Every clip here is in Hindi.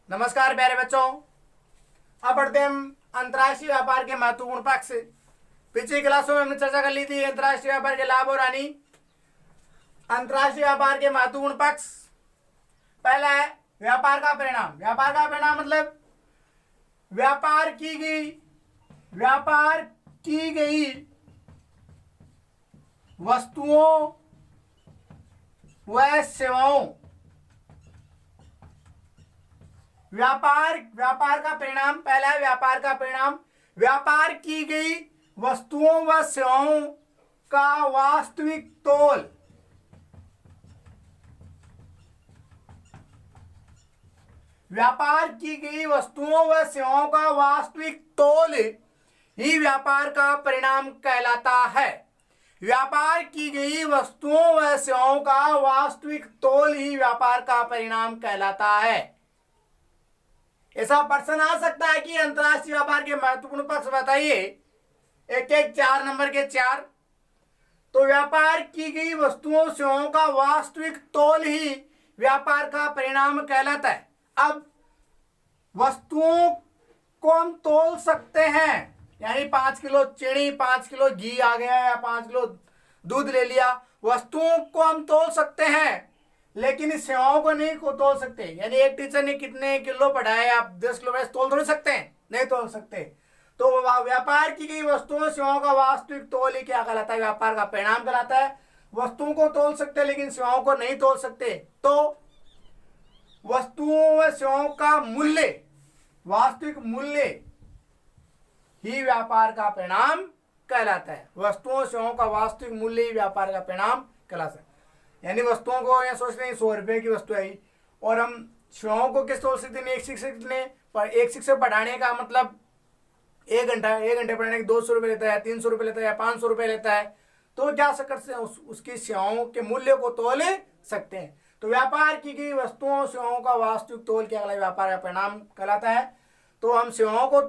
नमस्कार प्यारे बच्चों, अब बढ़ते हम अंतर्राष्ट्रीय व्यापार के महत्वपूर्ण पक्ष। पिछली क्लासों में हमने चर्चा कर ली थी अंतर्राष्ट्रीय व्यापार के लाभ और हानि। अंतर्राष्ट्रीय व्यापार के महत्वपूर्ण पक्ष, पहला है व्यापार का परिणाम। व्यापार का परिणाम मतलब व्यापार की गई वस्तुओं व सेवाओं। व्यापार का परिणाम, पहला है व्यापार का परिणाम व्यापार की गई वस्तुओं व सेवाओं का वास्तविक तोल। व्यापार की गई वस्तुओं व सेवाओं का वास्तविक तोल ही व्यापार का परिणाम कहलाता है। व्यापार की गई वस्तुओं व सेवाओं का वास्तविक तोल ही व्यापार का परिणाम कहलाता है। ऐसा प्रश्न आ सकता है कि अंतर्राष्ट्रीय व्यापार के महत्वपूर्ण पक्ष बताइए। एक 4 नंबर के 4। तो व्यापार की गई वस्तुओं सेवाओं का वास्तविक तोल ही व्यापार का परिणाम कहलाता है। अब वस्तुओं को हम तोल सकते हैं, यानी 5 किलो चीनी, 5 किलो घी आ गया या 5 किलो दूध ले लिया, वस्तुओं को हम तोल सकते हैं लेकिन इस सेवाओं को नहीं को तोल सकते। यानी एक टीचर ने कितने किलो पढ़ाया, आप 10 किलो तोल थोड़ी सकते हैं, नहीं तोल सकते। तो व्यापार की गई वस्तुओं सेवाओं का वास्तविक तोल ही क्या कहलाता है? व्यापार का परिणाम कहलाता है। वस्तुओं को तोल सकते हैं लेकिन सेवाओं को नहीं तोल सकते, तो वस्तुओं व सेवाओं का मूल्य, वास्तविक मूल्य ही व्यापार का परिणाम कहलाता है। वस्तुओं सेवाओं का वास्तविक मूल्य ही व्यापार का परिणाम कहलाता है। यानी वस्तुओं को या सोचते हैं 100 रुपए की वस्तु आई और हम सेवाओं को किस तोल सकते हैं? एक शिक्षक ने एक शिक्षक पढ़ाने का मतलब 1 घंटे पढ़ाने के 200 रुपये लेता है, 300 रुपये लेता है, 500 रुपये लेता है, तो क्या सकते हैं उसकी सेवाओं के मूल्य को तोल सकते हैं। तो व्यापार की गई वस्तुओं सेवाओं का वास्तविक तोल क्या कहलाता है? व्यापार का परिणाम कहलाता है। तो हम सेवाओं को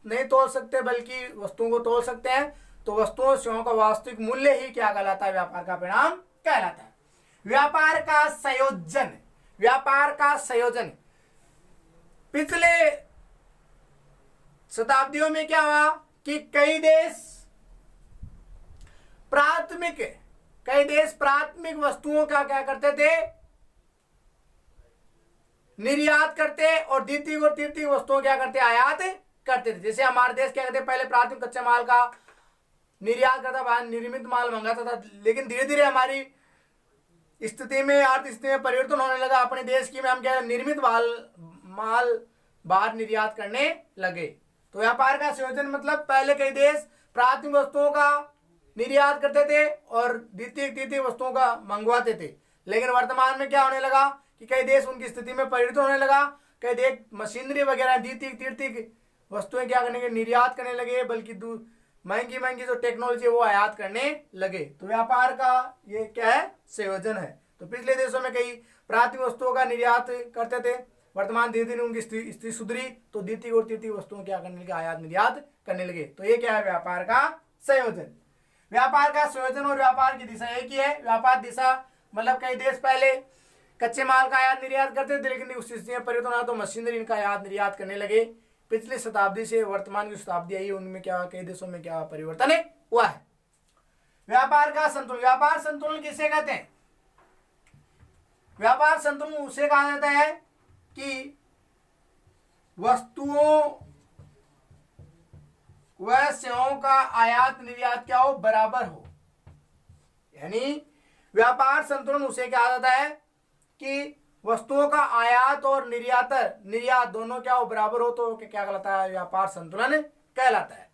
नहीं तोल सकते बल्कि वस्तुओं को तोल सकते हैं, तो वस्तुओं सेवाओं का वास्तविक मूल्य ही क्या कहलाता है? व्यापार का परिणाम कहलाता है। व्यापार का संयोजन, व्यापार का संयोजन। पिछले शताब्दियों में क्या हुआ कि कई देश प्राथमिक वस्तुओं का क्या करते थे? निर्यात करते और द्वितीय और तृतीय वस्तुओं क्या करते? आयात करते थे। जैसे हमारे देश क्या करते? पहले प्राथमिक कच्चे माल का निर्यात करता, बाहर निर्मित माल मंगाता था, लेकिन धीरे धीरे हमारी स्थिति में, आर्थिक स्थिति में परिवर्तन होने लगा अपने देश की में, हम क्या निर्मित माल बाहर निर्यात करने लगे। तो व्यापार का संयोजन मतलब पहले कई देश प्राथमिक वस्तुओं का निर्यात करते थे और द्वितीय तृतीय वस्तुओं का मंगवाते थे, लेकिन वर्तमान में क्या होने लगा कि कई देश उनकी स्थिति में परिवर्तन होने लगा। कई देश मशीनरी वगैरह द्वितीय तृतीय वस्तुएं क्या करने के निर्यात करने लगे, बल्कि महंगी जो टेक्नोलॉजी है वो आयात करने लगे। तो व्यापार का ये क्या है? संयोजन है। तो पिछले देशों में कई प्राथमिक वस्तुओं का निर्यात करते थे, वर्तमान धीरे धीरे उनकी स्थिति सुधरी तो द्वितीय और तृतीय वस्तुओं क्या करने लगे? आयात निर्यात करने लगे। तो ये क्या है? व्यापार का संयोजन। व्यापार का संयोजन और व्यापार की दिशा एक ही है। व्यापार दिशा मतलब कई देश पहले कच्चे माल का आयात निर्यात करते थे, लेकिन उस स्थिति में परिवर्तन हुआ तो मशीनरी इनका आयात निर्यात करने लगे। पिछली शताब्दी से वर्तमान की शताब्दी आई, उनमें क्या कई देशों में क्या परिवर्तन हुआ है। व्यापार का संतुलन, व्यापार संतुलन किसे कहते हैं? व्यापार संतुलन उसे कहा जाता है कि वस्तुओं व सेवाओं का आयात निर्यात क्या हो? बराबर हो। यानी व्यापार संतुलन उसे कहा जाता है कि वस्तुओं का आयात और निर्यात दोनों क्या हो? बराबर हो, तो क्या कहलाता है? व्यापार संतुलन कहलाता है।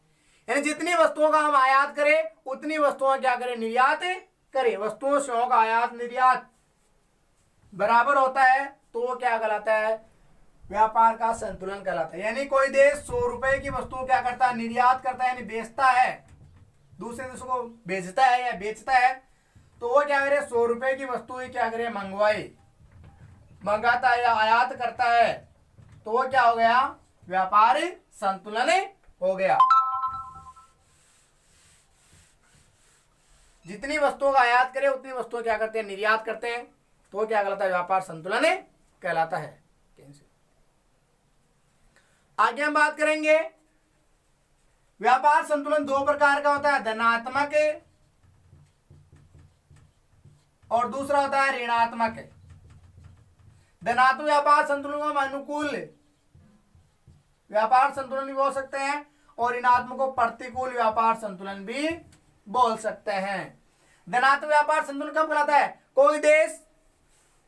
यानी जितनी वस्तुओं का हम आयात करें उतनी वस्तुओं क्या करें? निर्यात करें। वस्तुओं सेवाओं का आयात निर्यात बराबर होता है तो वो क्या कहलाता है? व्यापार का संतुलन कहलाता है। यानी कोई देश 100 रुपए की वस्तु क्या करता है? निर्यात करता है, यानी बेचता है, दूसरे देशों को भेजता है या बेचता है, तो वो क्या करे? 100 रुपए की वस्तु ही क्या करे? मंगाता है या आयात करता है, तो वो क्या हो गया? व्यापार संतुलन हो गया। जितनी वस्तुओं का आयात करें उतनी वस्तुएं क्या करते हैं? निर्यात करते हैं, तो क्या कहलाता है? व्यापार संतुलन कहलाता है। आगे हम बात करेंगे व्यापार संतुलन दो प्रकार का होता है, धनात्मक और दूसरा होता है ऋणात्मक। धनात्मक व्यापार संतुलन को हम अनुकूल व्यापार संतुलन भी बोल सकते हैं और ऋणात्मक को प्रतिकूल व्यापार संतुलन भी बोल सकते हैं। धनात्मक व्यापार संतुलन कब कहलाता है? कोई देश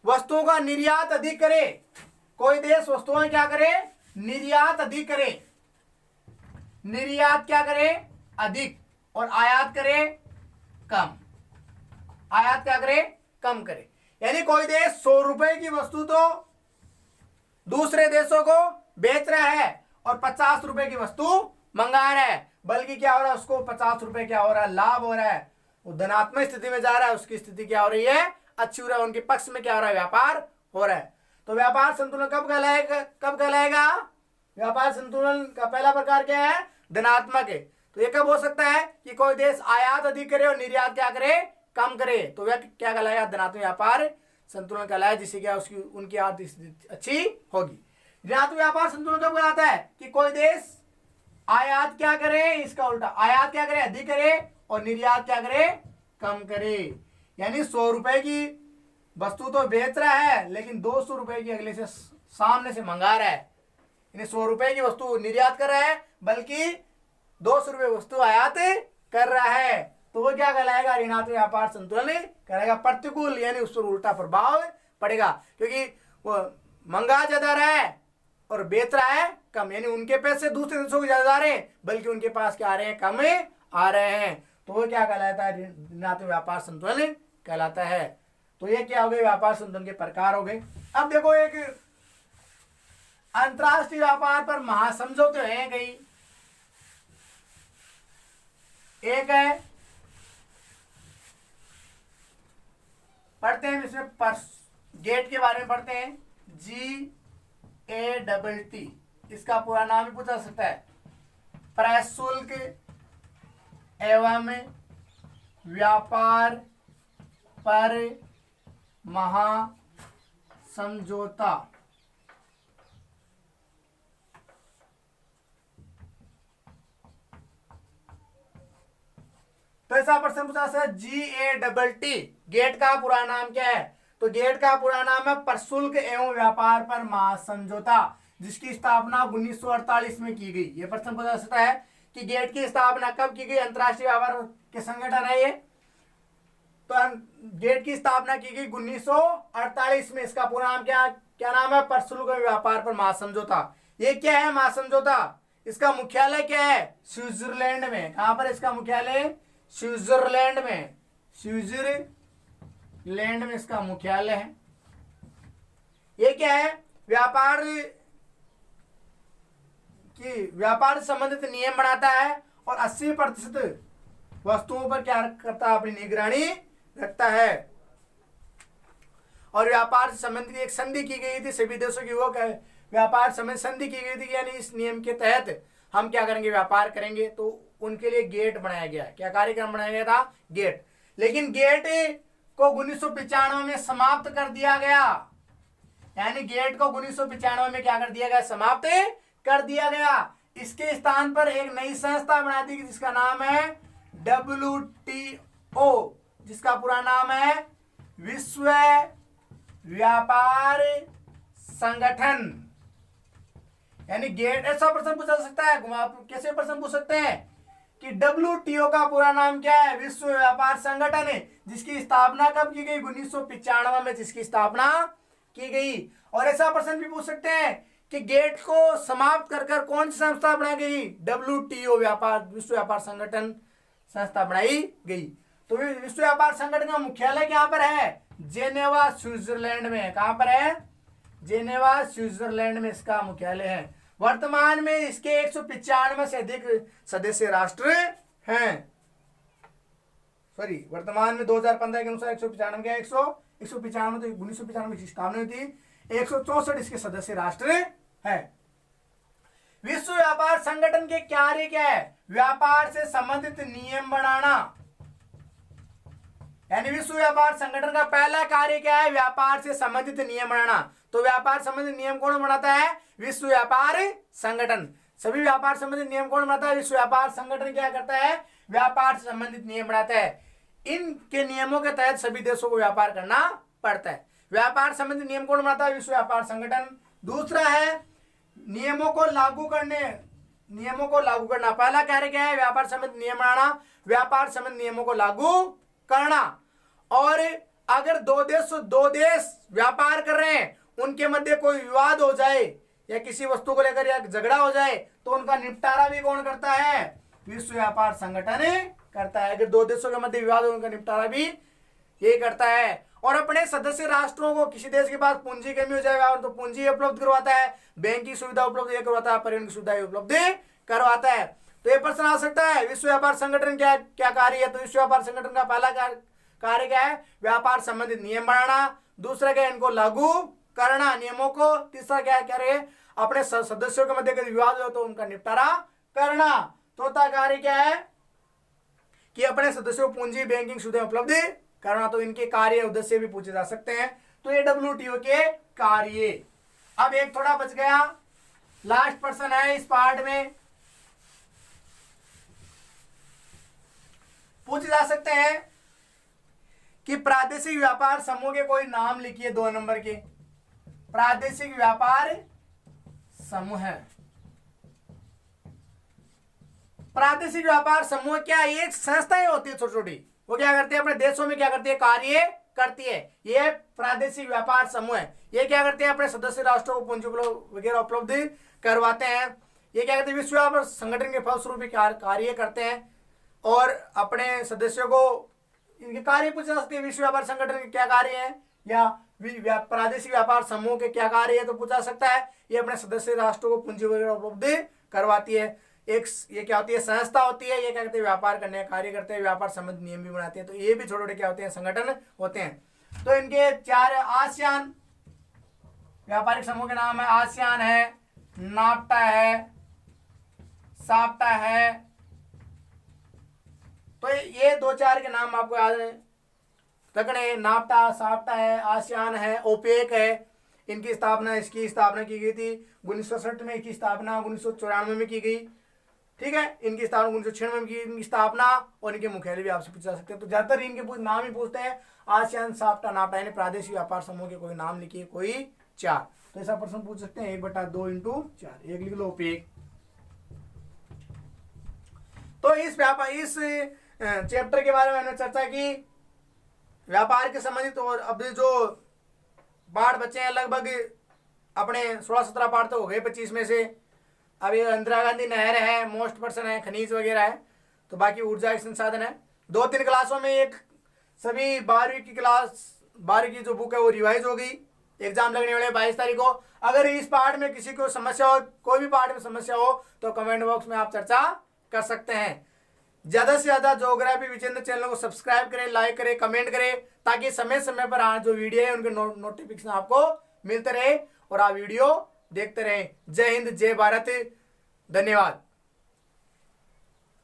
वस्तुओं का निर्यात अधिक करे, कोई देश वस्तुओं क्या करे? निर्यात अधिक करे, निर्यात क्या करे? अधिक, और आयात करे कम, आयात क्या करे? कम करे। यानी कोई देश 100 रुपए की वस्तु तो दूसरे देशों को बेच रहा है और 50 रुपए की वस्तु मंगा रहा है, बल्कि क्या हो रहा है? उसको 50 रुपए क्या हो रहा है? लाभ हो रहा है, वो धनात्मक स्थिति में जा रहा है, उसकी स्थिति क्या हो रही है? अच्छी हो रहा है, उनके पक्ष में क्या हो रहा है? व्यापार हो रहा है। तो व्यापार संतुलन कब कहलाएगा? कब कहलाएगा? व्यापार संतुलन का पहला प्रकार क्या है? धनात्मक है। तो ये कब हो सकता है? कि कोई देश आयात अधिक करे और निर्यात क्या करे? कम करे, तो वह क्या कहलाएगा? धनात्मक व्यापार संतुलन कहलाएगा, जिससे क्या उसकी उनकी आर्थिक स्थिति अच्छी होगी। ऋणात्मक व्यापार संतुलन कब कहलाता है? कि कोई देश आयात क्या करे? इसका उल्टा, आयात क्या करे? अधिक करे, और निर्यात क्या करे? कम करे। यानी 100 रुपए की वस्तु तो बेच रहा है, लेकिन 200 रुपए की अगले से सामने से मंगा रहा है। यानी 100 रुपए की वस्तु निर्यात कर रहा है, बल्कि 200 रुपए वस्तु आयात कर रहा है, तो वो क्या कहलाएगा? ऋणात्मक व्यापार संतुलन कहलाएगा। प्रतिकूल, यानी उस पर उल्टा प्रभाव पड़ेगा, क्योंकि वो मंगा ज्यादा रहा है और बेच रहा है कम, यानी उनके पैसे दूसरे देशों को ज्यादा आ रहे हैं, बल्कि उनके पास क्या आ रहे हैं? कम आ रहे हैं, तो वो क्या कहलाता है? ऋणात्मक व्यापार संतुलन कहलाता है। तो ये क्या हो गए? व्यापार संतुलन के प्रकार हो गए। अब देखो, एक अंतरराष्ट्रीय व्यापार पर महासमझौते हैं कई, एक है, पढ़ते हैं इसमें गेट के बारे में पढ़ते हैं, GATT, इसका पूरा नाम भी पूछा सकता है, प्रशुल्क एवं व्यापार पर महासमझौता। तो ऐसा प्रश्न पूछा है, GATT, गेट का पूरा नाम क्या है? तो गेट का पूरा नाम है प्रशुल्क एवं व्यापार पर महासमझौता, जिसकी स्थापना 1948 में की गई। यह प्रश्न पूछा सकता है कि गेट की स्थापना कब की गई? अंतरराष्ट्रीय व्यापार के संगठन है ये, तो गेट की स्थापना की गई 1948 में। इसका पूरा नाम क्या नाम है? प्रशुल्क एवं व्यापार पर महासमझौता। ये क्या है महासमझौता? इसका मुख्यालय क्या है? स्विट्जरलैंड में। कहां पर इसका मुख्यालय? स्विट्जरलैंड में, स्विट्जरलैंड में इसका मुख्यालय है। ये क्या है? व्यापार से संबंधित नियम बनाता है और 80% वस्तुओं पर क्या करता है? अपनी निगरानी रखता है। और व्यापार से संबंधित एक संधि की गई थी सभी देशों की, वो व्यापार संबंधित संधि की गई थी, यानी इस नियम के तहत हम क्या करेंगे? व्यापार करेंगे। तो उनके लिए गेट बनाया गया। क्या कार्यक्रम बनाया गया था? गेट। लेकिन गेट को 1995 में समाप्त कर दिया गया, यानी गेट को 1995 में क्या कर दिया गया? समाप्त कर दिया गया। इसके स्थान पर एक नई संस्था बना दी जिसका नाम है WTO, जिसका पूरा नाम है विश्व व्यापार संगठन। यानी गेट, ऐसा प्रश्न पूछा जा सकता है, कैसे प्रश्न पूछ सकते हैं कि WTO का पूरा नाम क्या है? विश्व व्यापार संगठन है, जिसकी स्थापना कब की गई? 1995 में जिसकी स्थापना की गई। और ऐसा प्रश्न भी पूछ सकते हैं कि गेट को समाप्त कर कौन सी संस्था बनाई गई? WTO, विश्व व्यापार संगठन संस्था बनाई गई। तो विश्व व्यापार संगठन का मुख्यालय कहां पर है? जेनेवा, स्विट्जरलैंड में। कहां पर है? जेनेवा, स्विट्जरलैंड में इसका मुख्यालय है। वर्तमान में इसके 195 से अधिक सदस्य राष्ट्र हैं। सॉरी, वर्तमान में 2015 के अनुसार 195 क्या? 195 तो 1995 की स्थापना हुई थी, 164 इसके सदस्य राष्ट्र हैं। विश्व व्यापार संगठन के कार्य क्या है? व्यापार से संबंधित नियम बनाना। यानी विश्व व्यापार संगठन का पहला कार्य क्या है? व्यापार से संबंधित नियम बनाना। तो व्यापार संबंधित नियम कौन बनाता है? विश्व व्यापार संगठन। सभी व्यापार संबंधित नियम कौन बनाता है? विश्व व्यापार संगठन क्या करता है? व्यापार से संबंधित नियम बनाता है। इनके नियमों के तहत सभी देशों को व्यापार करना पड़ता है। व्यापार संबंधित नियम कौन बनाता है? विश्व व्यापार संगठन। दूसरा है नियमों को लागू करना। पहला कार्य क्या है? व्यापार संबंधित नियम बनाना, व्यापार संबंधित नियमों को लागू करना। और अगर दो देश व्यापार कर रहे हैं, उनके मध्य कोई विवाद हो जाए या किसी वस्तु को लेकर या झगड़ा हो जाए तो उनका निपटारा भी कौन करता है? विश्व व्यापार संगठन करता है। अगर दो देशों के मध्य विवाद हो, उनका निपटारा भी यही करता है। और अपने सदस्य राष्ट्रों को किसी देश के पास पूंजी कमी हो जाएगा तो पूंजी उपलब्ध करवाता है, बैंक की सुविधा उपलब्ध करवाता है, परिवहन की सुविधा उपलब्ध करवाता है। तो ये प्रश्न आ सकता है विश्व व्यापार संगठन क्या कार्य है? तो विश्व व्यापार संगठन का पहला कार्य क्या है? व्यापार संबंधित नियम बनाना। दूसरा क्या है? इनको लागू करना नियमों को। तीसरा क्या है? अपने सदस्यों के मध्य विवाद हो तो उनका निपटारा करना। चौथा कार्य क्या है? कि अपने सदस्यों को पूंजी बैंकिंग सुविधा उपलब्ध करना। तो इनके कार्य उद्देश्य भी पूछे जा सकते हैं। तो ये WTO के कार्य। अब एक थोड़ा बच गया, लास्ट प्रश्न है इस पार्ट में, पूछे जा सकते हैं कि प्रादेशिक व्यापार समूह के कोई नाम लिखिए 2 नंबर के। प्रादेशिक व्यापार समूह। प्रादेशिक व्यापार समूह क्या? ये संस्थाएं होती है छोटी छोटी, वो क्या करती है? अपने देशों में क्या करती है? कार्य करती है। ये प्रादेशिक व्यापार समूह है। ये क्या करते हैं? अपने सदस्य राष्ट्रों को पूंजी वगैरह उपलब्ध करवाते हैं। ये क्या करते हैं? विश्व व्यापार संगठन के फलस्वरूप कार्य करते हैं और अपने सदस्यों को इनके कार्य पूछे जा सकते हैं। विश्व व्यापार संगठन के क्या कार्य है या प्रादेशिक व्यापार समूह के क्या कार्य है तो पूछा जा सकता है। ये अपने सदस्य राष्ट्रों को पूंजी वगैरह उपलब्ध करवाती है। ये क्या होती है? संस्था होती है। ये क्या करते हैं? व्यापार करने का कार्य करते हैं, व्यापार संबंधी नियम भी बनाते हैं। तो ये भी छोटे छोटे क्या होते हैं? संगठन होते हैं। तो इनके 4 आसियान व्यापारिक समूह के नाम है। आसियान है, नाफ्टा है, साफ्टा है। तो ये 2-4 के नाम आपको याद रखने। नाफ्टा, साफ्टा है, आसियान है, ओपेक है। इसकी स्थापना की गई थी 1967 में। इसकी स्थापना 1994 में की गई। ठीक है, इनकी स्थापना 1996 में की। इनकी स्थापना और इनके मुख्यालय भी आपसे पूछा सकते हैं। तो ज्यादातर इनके नाम ही पूछते हैं। आसियान, साफ्टा, नाफ्टा, यानी प्रादेशिक व्यापार समूह के कोई नाम लिखिए, कोई 4। तो ऐसा प्रश्न पूछ सकते हैं 1/2 × 4। एक लिख लो ओपेक। तो इस चैप्टर के बारे में हमने चर्चा की, व्यापार के संबंधित। और अभी जो पाठ बचे हैं लगभग अपने 16-17 पाठ तो हो गए 25 में से। अब ये इंदिरा गांधी नहर है, मोस्ट पर्सन है, खनिज वगैरह है। तो बाकी ऊर्जा के संसाधन है। 2-3 क्लासों में एक सभी 12वीं की जो बुक है वो रिवाइज हो गई। एग्जाम लगने वाले 22 तारीख को। अगर इस पार्ट में किसी को समस्या हो, कोई भी पार्ट में समस्या हो तो कमेंट बॉक्स में आप चर्चा कर सकते हैं। ज्यादा से ज्यादा ज्योग्राफी विजेंद्र चैनल को सब्सक्राइब करें, लाइक करें, कमेंट करें, ताकि समय समय पर जो वीडियो है उनके नोटिफिकेशन आपको मिलते रहे और आप वीडियो देखते रहें। जय हिंद, जय भारत, धन्यवाद।